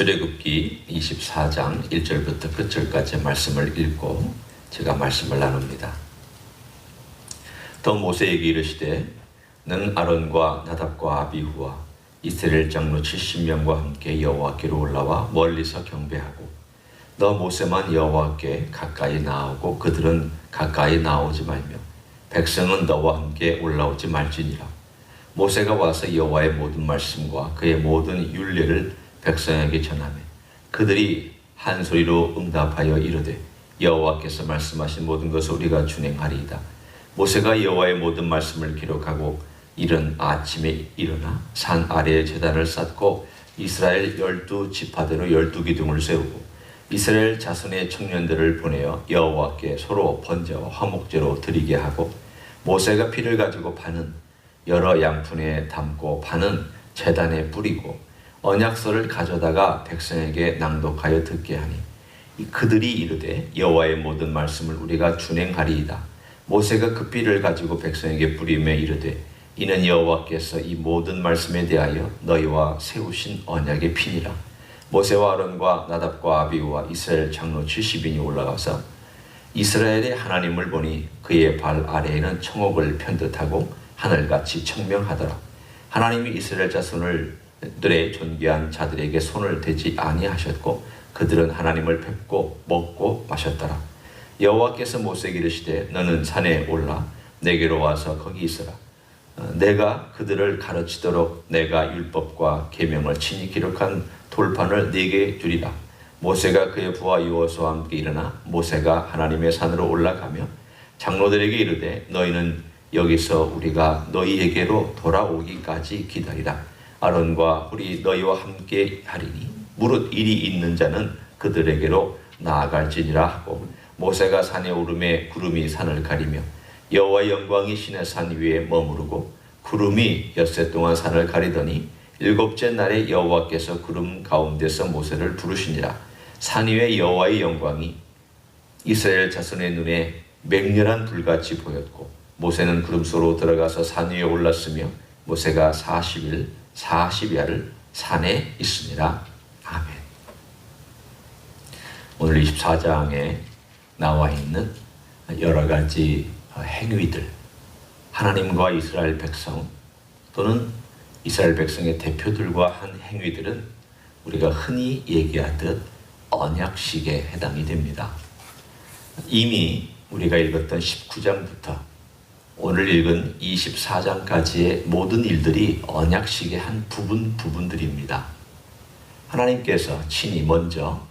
출애굽기 24장 1절부터 끝절까지 말씀을 읽고 제가 말씀을 나눕니다. 또 모세에게 이르시되 너는 아론과 나답과 아비후와 이스라엘 장로 70명과 함께 여호와께로 올라와 멀리서 경배하고 너 모세만 여호와께 가까이 나오고 그들은 가까이 나오지 말며 백성은 너와 함께 올라오지 말지니라. 모세가 와서 여호와의 모든 말씀과 그의 모든 율례를 백성에게 전하매 그들이 한 소리로 응답하여 이르되 여호와께서 말씀하신 모든 것을 우리가 준행하리이다. 모세가 여호와의 모든 말씀을 기록하고 이른 아침에 일어나 산 아래에 제단을 쌓고 이스라엘 12지파대로 12기둥을 세우고 이스라엘 자손의 청년들을 보내어 여호와께 서로 번제와 화목제로 드리게 하고 모세가 피를 가지고 반은 여러 양푼에 담고 반은 제단에 뿌리고 언약서를 가져다가 백성에게 낭독하여 듣게 하니 그들이 이르되 여호와의 모든 말씀을 우리가 준행하리이다. 모세가 그 피를 가지고 백성에게 뿌리며 이르되 이는 여호와께서 이 모든 말씀에 대하여 너희와 세우신 언약의 피니라. 모세와 아론과 나답과 아비후와 이스라엘 장로 70인이 올라가서 이스라엘의 하나님을 보니 그의 발 아래에는 청옥을 편듯하고 하늘같이 청명하더라. 하나님이 이스라엘 자손들의 존귀한 자들에게 손을 대지 아니하셨고 그들은 하나님을 뵙고 먹고 마셨더라. 여호와께서 모세에게 이르시되 너는 산에 올라 내게로 와서 거기 있으라. 내가 그들을 가르치도록 내가 율법과 계명을 친히 기록한 돌판을 네게 주리라. 모세가 그의 부하 여호수아와 함께 일어나 모세가 하나님의 산으로 올라가며 장로들에게 이르되 너희는 여기서 우리가 너희에게로 돌아오기까지 기다리라. 아론과 훌이 너희와 함께 하리니 무릇 일이 있는 자는 그들에게로 나아갈지니라 하고 모세가 산에 오르매 구름이 산을 가리며 여호와의 영광이 신의 산 위에 머무르고 구름이 엿새 동안 산을 가리더니 일곱째 날에 여호와께서 구름 가운데서 모세를 부르시니라. 산 위에 여호와의 영광이 이스라엘 자손의 눈에 맹렬한 불같이 보였고 모세는 구름 속으로 들어가서 산 위에 올랐으며 모세가 40일 40야를 산에 있으니라. 아멘. 오늘 24장에 나와 있는 여러 가지 행위들, 하나님과 이스라엘 백성 또는 이스라엘 백성의 대표들과 한 행위들은 우리가 흔히 얘기하듯 언약식에 해당이 됩니다. 이미 우리가 읽었던 19장부터 오늘 읽은 24장까지의 모든 일들이 언약식의 한 부분들입니다. 하나님께서 친히 먼저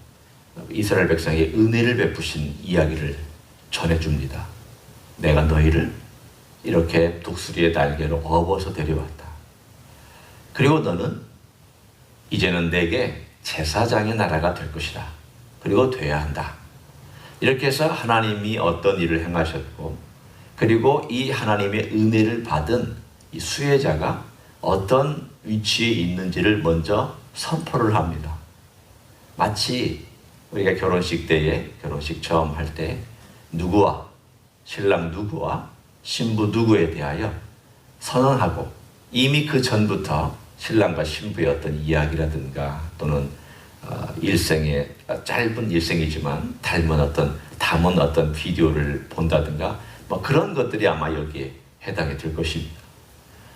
이스라엘 백성에게 은혜를 베푸신 이야기를 전해줍니다. 내가 너희를 이렇게 독수리의 날개로 업어서 데려왔다. 그리고 너는 이제는 내게 제사장의 나라가 될 것이다. 그리고 돼야 한다. 이렇게 해서 하나님이 어떤 일을 행하셨고 그리고 이 하나님의 은혜를 받은 이 수혜자가 어떤 위치에 있는지를 먼저 선포를 합니다. 마치 우리가 결혼식 때에 결혼식 처음 할 때 누구와 신랑 누구와 신부 누구에 대하여 선언하고 이미 그 전부터 신랑과 신부의 어떤 이야기라든가 또는 일생의 짧은 일생이지만 담은 어떤 비디오를 본다든가 뭐 그런 것들이 아마 여기에 해당이 될 것입니다.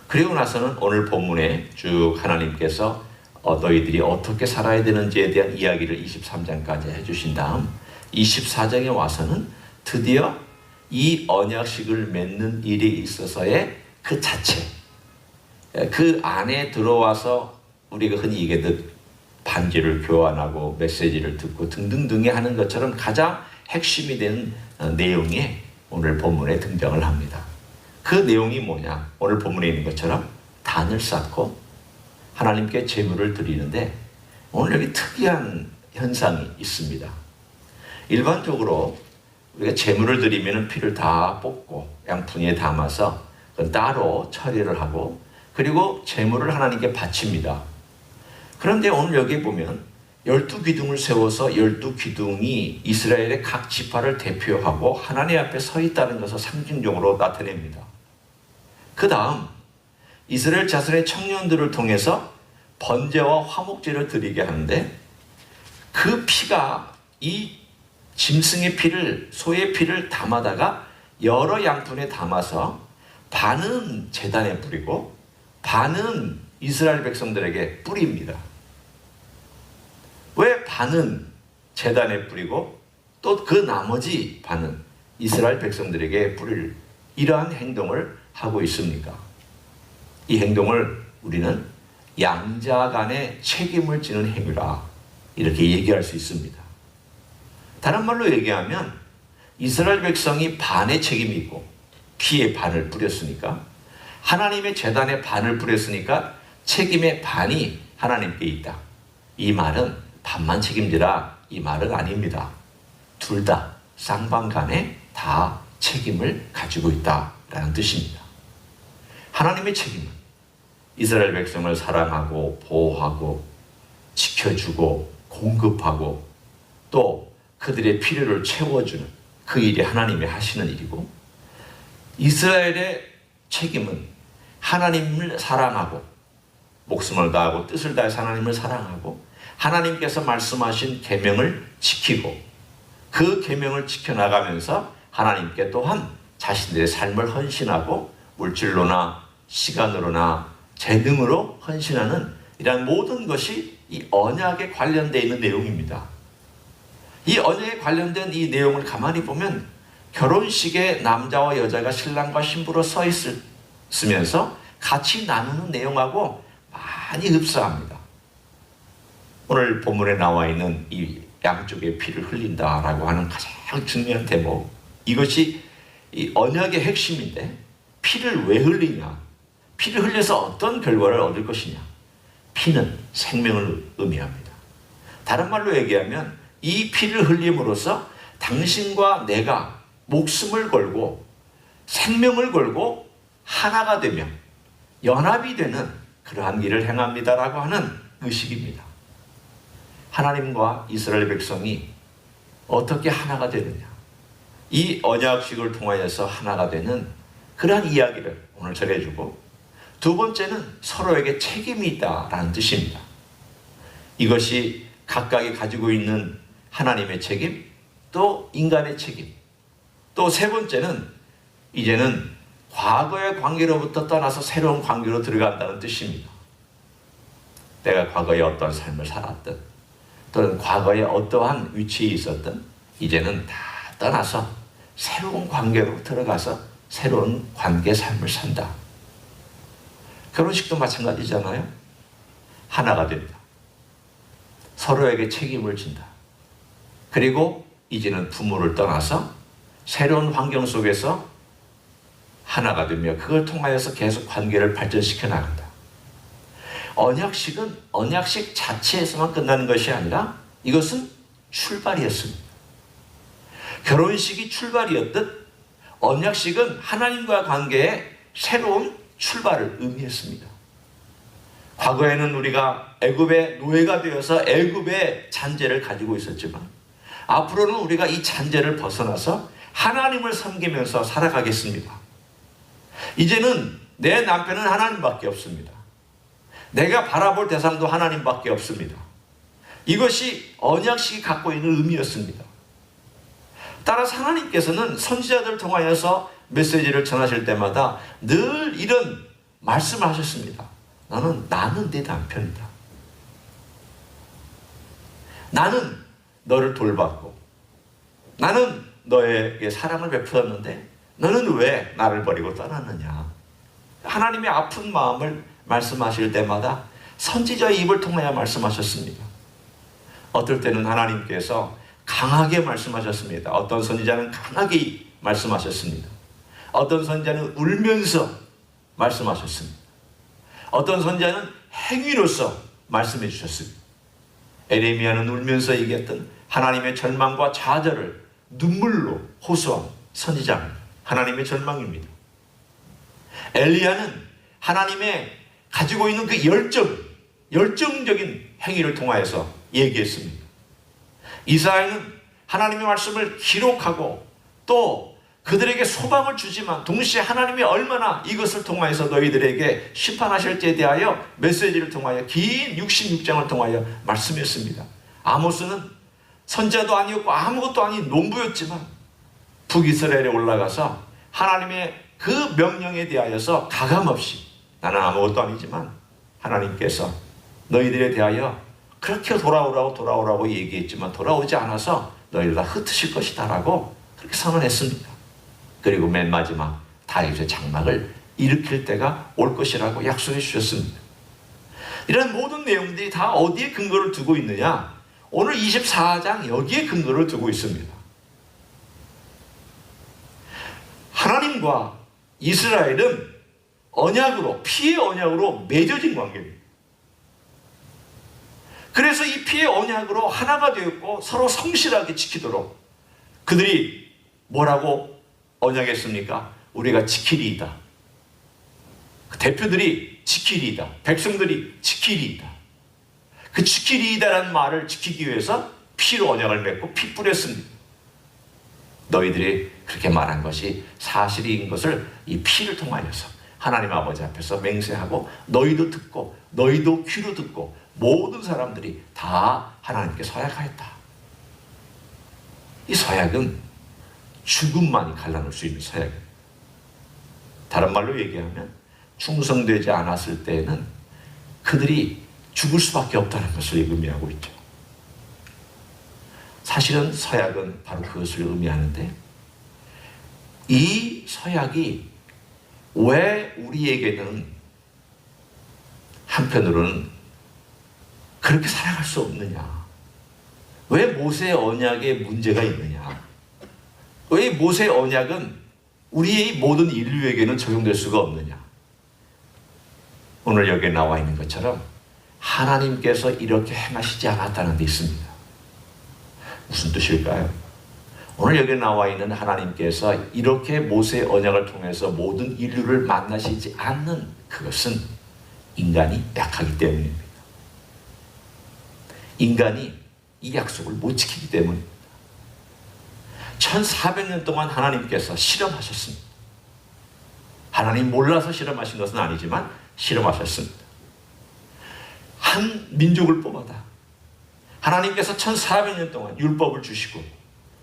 그리고 나서는 오늘 본문에 쭉 하나님께서 너희들이 어떻게 살아야 되는지에 대한 이야기를 23장까지 해주신 다음 24장에 와서는 드디어 이 언약식을 맺는 일에 있어서의 그 자체, 그 안에 들어와서 우리가 흔히 얘기하듯 반지를 교환하고 메시지를 듣고 등등등에 하는 것처럼 가장 핵심이 되는 내용이 오늘 본문에 등장을 합니다. 그 내용이 뭐냐? 오늘 본문에 있는 것처럼 단을 쌓고 하나님께 제물을 드리는데 오늘 여기 특이한 현상이 있습니다. 일반적으로 우리가 제물을 드리면 피를 다 뽑고 양푼에 담아서 따로 처리를 하고 그리고 제물을 하나님께 바칩니다. 그런데 오늘 여기 보면 12기둥을 세워서 12기둥이 이스라엘의 각 지파를 대표하고 하나님 앞에 서 있다는 것을 상징적으로 나타냅니다. 그 다음 이스라엘 자손의 청년들을 통해서 번제와 화목제를 드리게 하는데 그 피가 이 짐승의 피를, 소의 피를 담아다가 여러 양푼에 담아서 반은 제단에 뿌리고 반은 이스라엘 백성들에게 뿌립니다. 왜 반은 제단에 뿌리고 또 그 나머지 반은 이스라엘 백성들에게 뿌릴 이러한 행동을 하고 있습니까? 이 행동을 우리는 양자 간의 책임을 지는 행위라 이렇게 얘기할 수 있습니다. 다른 말로 얘기하면 이스라엘 백성이 반의 책임이 있고 피의 반을 뿌렸으니까, 하나님의 제단에 반을 뿌렸으니까 책임의 반이 하나님께 있다. 이 말은 반만 책임지라 이 말은 아닙니다. 둘 다 쌍방간에 다 책임을 가지고 있다라는 뜻입니다. 하나님의 책임은 이스라엘 백성을 사랑하고 보호하고 지켜주고 공급하고 또 그들의 필요를 채워주는 그 일이 하나님이 하시는 일이고, 이스라엘의 책임은 하나님을 사랑하고 목숨을 다하고 뜻을 다해서 하나님을 사랑하고 하나님께서 말씀하신 계명을 지키고 그 계명을 지켜나가면서 하나님께 또한 자신들의 삶을 헌신하고 물질로나 시간으로나 재능으로 헌신하는 이러한 모든 것이 이 언약에 관련되어 있는 내용입니다. 이 언약에 관련된 이 내용을 가만히 보면 결혼식에 남자와 여자가 신랑과 신부로 서 있으면서 같이 나누는 내용하고 많이 흡사합니다. 오늘 본문에 나와 있는 이 양쪽의 피를 흘린다라고 하는 가장 중요한 대목, 이것이 이 언약의 핵심인데, 피를 왜 흘리냐, 피를 흘려서 어떤 결과를 얻을 것이냐. 피는 생명을 의미합니다. 다른 말로 얘기하면 이 피를 흘림으로써 당신과 내가 목숨을 걸고 생명을 걸고 하나가 되며 연합이 되는 그러한 일을 행합니다라고 하는 의식입니다. 하나님과 이스라엘 백성이 어떻게 하나가 되느냐, 이 언약식을 통하여서 하나가 되는 그러한 이야기를 오늘 전해주고, 두 번째는 서로에게 책임이 있다라는 뜻입니다. 이것이 각각이 가지고 있는 하나님의 책임, 또 인간의 책임, 또 세 번째는 이제는 과거의 관계로부터 떠나서 새로운 관계로 들어간다는 뜻입니다. 내가 과거에 어떤 삶을 살았든 또는 과거에 어떠한 위치에 있었든 이제는 다 떠나서 새로운 관계로 들어가서 새로운 관계 삶을 산다. 결혼식도 마찬가지잖아요. 하나가 됩니다. 서로에게 책임을 진다. 그리고 이제는 부모를 떠나서 새로운 환경 속에서 하나가 되며 그걸 통하여서 계속 관계를 발전시켜 나간다. 언약식은 언약식 자체에서만 끝나는 것이 아니라 이것은 출발이었습니다. 결혼식이 출발이었듯 언약식은 하나님과 관계에 새로운 출발을 의미했습니다. 과거에는 우리가 애굽의 노예가 되어서 애굽의 잔재를 가지고 있었지만 앞으로는 우리가 이 잔재를 벗어나서 하나님을 섬기면서 살아가겠습니다. 이제는 내 남편은 하나님밖에 없습니다. 내가 바라볼 대상도 하나님밖에 없습니다. 이것이 언약식이 갖고 있는 의미였습니다. 따라서 하나님께서는 선지자들을 통하여서 메시지를 전하실 때마다 늘 이런 말씀을 하셨습니다. 나는 내 남편이다. 나는 너를 돌봤고 나는 너에게 사랑을 베풀었는데 너는 왜 나를 버리고 떠났느냐. 하나님의 아픈 마음을 말씀하실 때마다 선지자의 입을 통하여 말씀하셨습니다. 어떨 때는 하나님께서 강하게 말씀하셨습니다. 어떤 선지자는 강하게 말씀하셨습니다. 어떤 선지자는 울면서 말씀하셨습니다. 어떤 선지자는 행위로서 말씀해 주셨습니다. 에레미야는 울면서 얘기했던 하나님의 절망과 좌절을 눈물로 호소한 선지자입니다. 하나님의 절망입니다. 엘리야는 하나님의 가지고 있는 그 열정적인 행위를 통하여서 얘기했습니다. 이사야는 하나님의 말씀을 기록하고 또 그들에게 소망을 주지만 동시에 하나님이 얼마나 이것을 통하여서 너희들에게 심판하실지에 대하여 메시지를 통하여 긴 66장을 통하여 말씀했습니다. 아모스는 선지자도 아니었고 아무것도 아닌 농부였지만 북이스라엘에 올라가서 하나님의 그 명령에 대하여서 가감없이, 나는 아무것도 아니지만 하나님께서 너희들에 대하여 그렇게 돌아오라고 얘기했지만 돌아오지 않아서 너희를 다 흩으실 것이다 라고 그렇게 선언했습니다. 그리고 맨 마지막 다윗의 장막을 일으킬 때가 올 것이라고 약속해 주셨습니다. 이런 모든 내용들이 다 어디에 근거를 두고 있느냐? 오늘 24장 여기에 근거를 두고 있습니다. 하나님과 이스라엘은 언약으로, 피의 언약으로 맺어진 관계입니다. 그래서 이 피의 언약으로 하나가 되었고 서로 성실하게 지키도록 그들이 뭐라고 언약했습니까? 우리가 지키리이다. 대표들이 지키리이다. 백성들이 지키리이다. 그 지키리이다라는 말을 지키기 위해서 피로 언약을 맺고 피 뿌렸습니다. 너희들이 그렇게 말한 것이 사실인 것을 이 피를 통하여서 하나님 아버지 앞에서 맹세하고 너희도 듣고 너희도 귀로 듣고 모든 사람들이 다 하나님께 서약하였다. 이 서약은 죽음만이 갈라놓을 수 있는 서약입니다. 다른 말로 얘기하면 충성되지 않았을 때에는 그들이 죽을 수밖에 없다는 것을 의미하고 있죠. 사실은 서약은 바로 그것을 의미하는데 이 서약이 왜 우리에게는 한편으로는 그렇게 살아갈 수 없느냐? 왜 모세의 언약에 문제가 있느냐? 왜 모세의 언약은 우리의 모든 인류에게는 적용될 수가 없느냐? 오늘 여기에 나와 있는 것처럼 하나님께서 이렇게 행하시지 않았다는 데 있습니다. 무슨 뜻일까요? 오늘 여기 나와 있는 하나님께서 이렇게 모세의 언약을 통해서 모든 인류를 만나시지 않는 그것은 인간이 약하기 때문입니다. 인간이 이 약속을 못 지키기 때문입니다. 1400년 동안 하나님께서 실험하셨습니다. 하나님 몰라서 실험하신 것은 아니지만 실험하셨습니다. 한 민족을 뽑아다 하나님께서 1400년 동안 율법을 주시고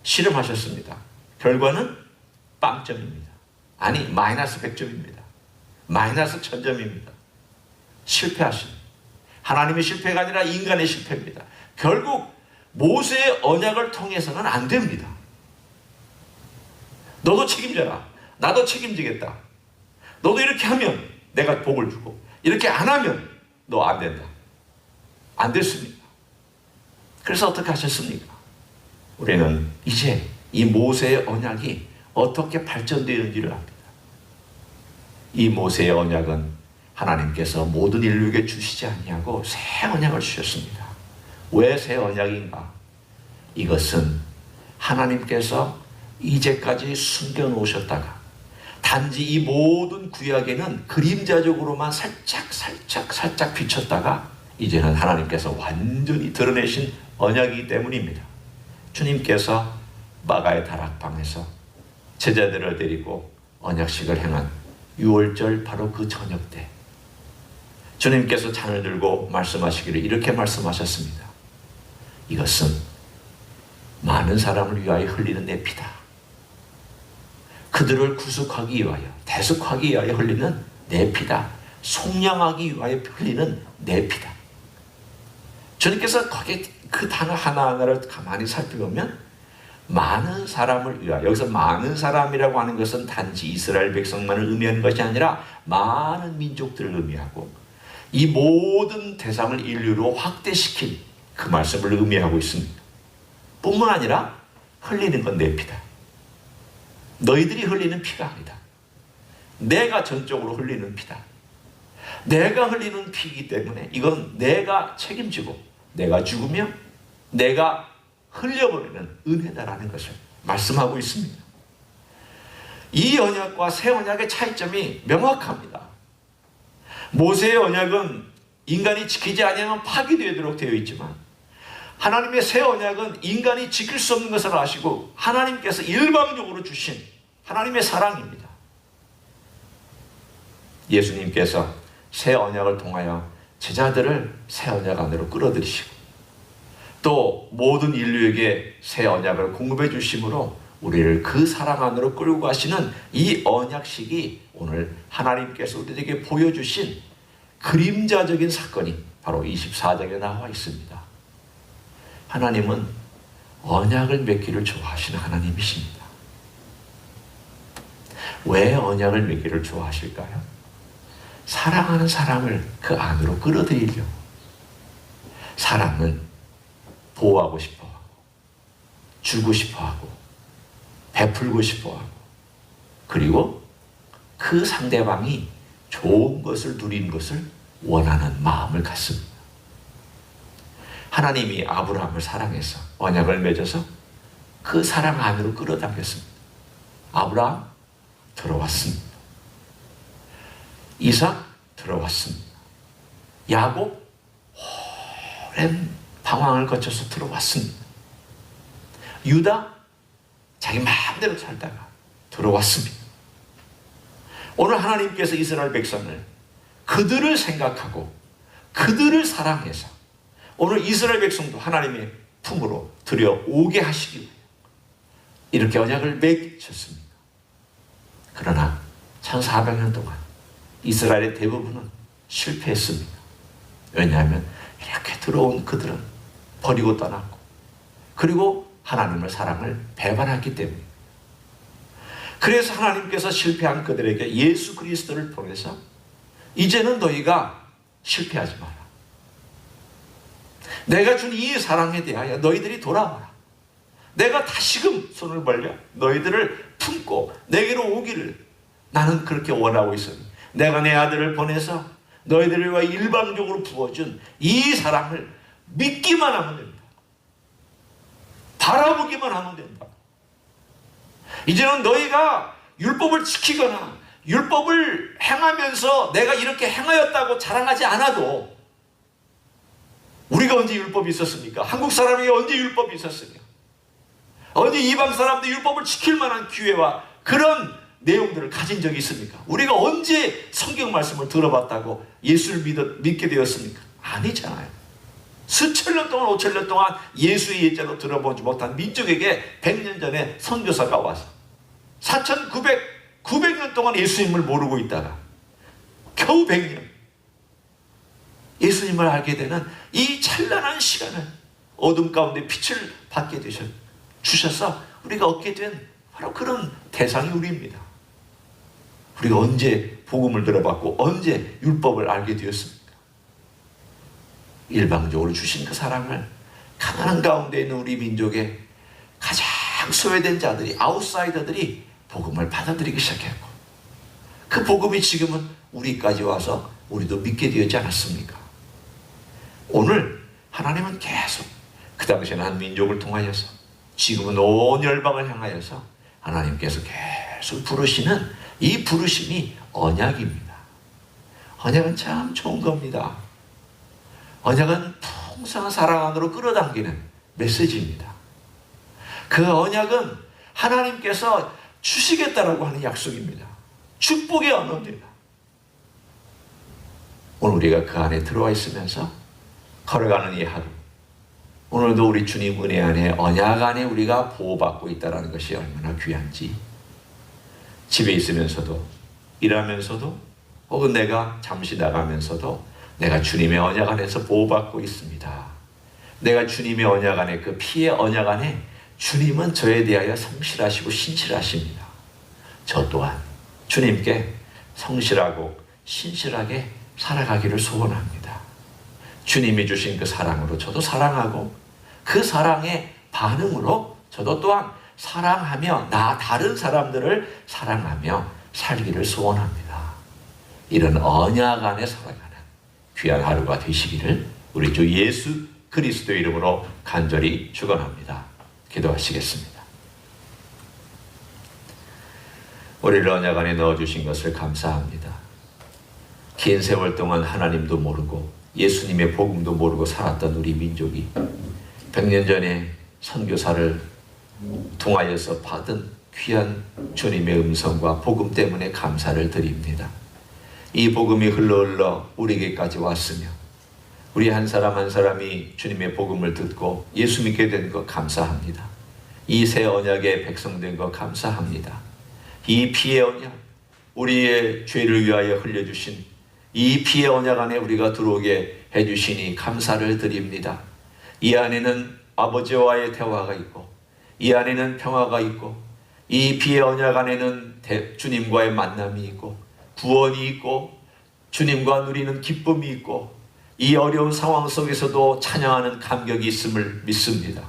실험하셨습니다. 결과는 빵점입니다. 아니 마이너스 100점입니다. 마이너스 1000점입니다. 실패하십니다. 하나님의 실패가 아니라 인간의 실패입니다. 결국 모세의 언약을 통해서는 안 됩니다. 너도 책임져라. 나도 책임지겠다. 너도 이렇게 하면 내가 복을 주고 이렇게 안 하면 너 안 된다. 안 됐습니다. 그래서 어떻게 하셨습니까? 우리는 이제 이 모세의 언약이 어떻게 발전되는지를 압니다. 이 모세의 언약은 하나님께서 모든 인류에게 주시지 아니하고 새 언약을 주셨습니다. 왜 새 언약인가? 이것은 하나님께서 이제까지 숨겨놓으셨다가 단지 이 모든 구약에는 그림자적으로만 살짝 비쳤다가 이제는 하나님께서 완전히 드러내신 언약이기 때문입니다. 주님께서 마가의 다락방에서 제자들을 데리고 언약식을 행한 6월절 바로 그 저녁 때 주님께서 잔을 들고 말씀하시기를 이렇게 말씀하셨습니다. 이것은 많은 사람을 위하여 흘리는 내 피다. 그들을 구속하기 위하여, 대속하기 위하여 흘리는 내 피다. 속량하기 위하여 흘리는 내 피다. 주님께서 거기에 그 단어 하나하나를 가만히 살펴보면 많은 사람을 위하여, 여기서 많은 사람이라고 하는 것은 단지 이스라엘 백성만을 의미하는 것이 아니라 많은 민족들을 의미하고 이 모든 대상을 인류로 확대시킨 그 말씀을 의미하고 있습니다. 뿐만 아니라 흘리는 건 내 피다. 너희들이 흘리는 피가 아니다. 내가 전적으로 흘리는 피다. 내가 흘리는 피이기 때문에 이건 내가 책임지고 내가 죽으며 내가 흘려버리는 은혜다라는 것을 말씀하고 있습니다. 이 언약과 새 언약의 차이점이 명확합니다. 모세의 언약은 인간이 지키지 아니하면 파기되도록 되어 있지만 하나님의 새 언약은 인간이 지킬 수 없는 것을 아시고 하나님께서 일방적으로 주신 하나님의 사랑입니다. 예수님께서 새 언약을 통하여 제자들을 새 언약 안으로 끌어들이시고 또 모든 인류에게 새 언약을 공급해 주심으로 우리를 그 사랑 안으로 끌고 가시는 이 언약식이 오늘 하나님께서 우리에게 보여주신 그림자적인 사건이 바로 24장에 나와 있습니다. 하나님은 언약을 맺기를 좋아하시는 하나님이십니다. 왜 언약을 맺기를 좋아하실까요? 사랑하는 사람을 그 안으로 끌어들이려고. 사랑은 보호하고 싶어하고, 주고 싶어하고, 베풀고 싶어하고, 그리고 그 상대방이 좋은 것을 누리는 것을 원하는 마음을 갖습니다. 하나님이 아브라함을 사랑해서 언약을 맺어서 그 사랑 안으로 끌어당겼습니다. 아브라함 들어왔습니다. 이삭 들어왔습니다. 야곱 오랜 방황을 거쳐서 들어왔습니다. 유다 자기 마음대로 살다가 들어왔습니다. 오늘 하나님께서 이스라엘 백성을 그들을 생각하고 그들을 사랑해서 오늘 이스라엘 백성도 하나님의 품으로 들여오게 하시기 위해 이렇게 언약을 맺으셨습니다. 그러나 1400년 동안 이스라엘의 대부분은 실패했습니다. 왜냐하면 이렇게 들어온 그들은 버리고 떠났고, 그리고 하나님의 사랑을 배반했기 때문입니다. 그래서 하나님께서 실패한 그들에게 예수 그리스도를 통해서 이제는 너희가 실패하지 마라. 내가 준 이 사랑에 대하여 너희들이 돌아와라. 내가 다시금 손을 벌려 너희들을 품고 내게로 오기를 나는 그렇게 원하고 있으니 내가 내 아들을 보내서 너희들을 위해 일방적으로 부어준 이 사랑을 믿기만 하면 된다. 바라보기만 하면 된다. 이제는 너희가 율법을 지키거나 율법을 행하면서 내가 이렇게 행하였다고 자랑하지 않아도, 우리가 언제 율법이 있었습니까? 한국 사람이 언제 율법이 있었으며, 언제 이방 사람들 율법을 지킬 만한 기회와 그런 내용들을 가진 적이 있습니까? 우리가 언제 성경 말씀을 들어봤다고 예수를 믿게 되었습니까? 아니잖아요. 수천 년 동안 5천 년 동안 예수의 예자로 들어보지 못한 민족에게 100년 전에 선교사가 와서 900년 동안 예수님을 모르고 있다가 겨우 100년 예수님을 알게 되는 이 찬란한 시간을 어둠 가운데 빛을 받게 주셔서 우리가 얻게 된 바로 그런 대상이 우리입니다. 우리가 언제 복음을 들어봤고 언제 율법을 알게 되었습니까? 일방적으로 주신 그 사랑을 가난한 가운데 있는 우리 민족의 가장 소외된 자들이, 아웃사이더들이 복음을 받아들이기 시작했고, 그 복음이 지금은 우리까지 와서 우리도 믿게 되었지 않았습니까? 오늘 하나님은 계속 그 당시에는 한 민족을 통하여서, 지금은 온 열방을 향하여서 하나님께서 계속 부르시는 이 부르심이 언약입니다. 언약은 참 좋은 겁니다. 언약은 풍성한 사랑 안으로 끌어당기는 메시지입니다. 그 언약은 하나님께서 주시겠다라고 하는 약속입니다. 축복의 언어입니다. 오늘 우리가 그 안에 들어와 있으면서 걸어가는 이 하루, 오늘도 우리 주님 은혜 안에, 언약 안에 우리가 보호받고 있다는 것이 얼마나 귀한지, 집에 있으면서도, 일하면서도, 혹은 내가 잠시 나가면서도 내가 주님의 언약 안에서 보호받고 있습니다. 내가 주님의 언약 안에, 그 피의 언약 안에 주님은 저에 대하여 성실하시고 신실하십니다. 저 또한 주님께 성실하고 신실하게 살아가기를 소원합니다. 주님이 주신 그 사랑으로 저도 사랑하고, 그 사랑의 반응으로 저도 또한 사랑하며 다른 사람들을 사랑하며 살기를 소원합니다. 이런 언약 안에 살아가는 귀한 하루가 되시기를 우리 주 예수 그리스도의 이름으로 간절히 축원합니다. 기도하시겠습니다. 우리를 언약 안에 넣어주신 것을 감사합니다. 긴 세월 동안 하나님도 모르고 예수님의 복음도 모르고 살았던 우리 민족이 100년 전에 선교사를 통하여서 받은 귀한 주님의 음성과 복음 때문에 감사를 드립니다. 이 복음이 흘러 우리에게까지 왔으며 우리 한 사람 한 사람이 주님의 복음을 듣고 예수 믿게 된 것 감사합니다. 이 새 언약의 백성된 것 감사합니다. 이 피의 언약, 우리의 죄를 위하여 흘려주신 이 피의 언약 안에 우리가 들어오게 해주시니 감사를 드립니다. 이 안에는 아버지와의 대화가 있고, 이 안에는 평화가 있고, 이 피의 언약 안에는 주님과의 만남이 있고, 구원이 있고, 주님과 누리는 기쁨이 있고, 이 어려운 상황 속에서도 찬양하는 감격이 있음을 믿습니다.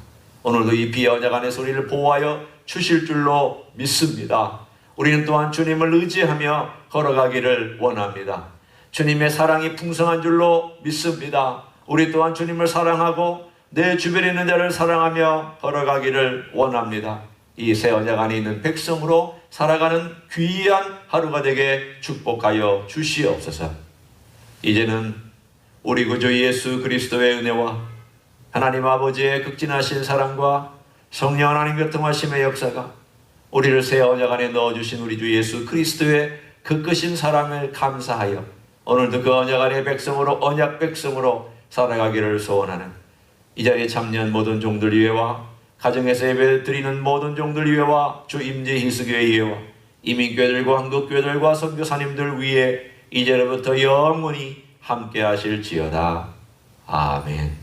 오늘도 이 피의 언약 안에서 우리를 보호하여 주실 줄로 믿습니다. 우리는 또한 주님을 의지하며 걸어가기를 원합니다. 주님의 사랑이 풍성한 줄로 믿습니다. 우리 또한 주님을 사랑하고 내 주변에 있는 자를 사랑하며 걸어가기를 원합니다. 이 새 언약 안에 있는 백성으로 살아가는 귀한 하루가 되게 축복하여 주시옵소서. 이제는 우리 구주 예수 그리스도의 은혜와 하나님 아버지의 극진하신 사랑과 성령 하나님 교통하심의 역사가 우리를 새 언약 안에 넣어주신 우리 주 예수 그리스도의 그 크신 사랑을 감사하여 오늘도 그 언약 안의 백성으로 언약 백성으로 살아가기를 소원하는 이 자리에 참여한 모든 종들 위에와 가정에서 예배 드리는 모든 종들 위에와 주 임재 희수교회 위에와 이민교회들과 한국교회들과 선교사님들 위에 이제로부터 영원히 함께 하실지어다. 아멘.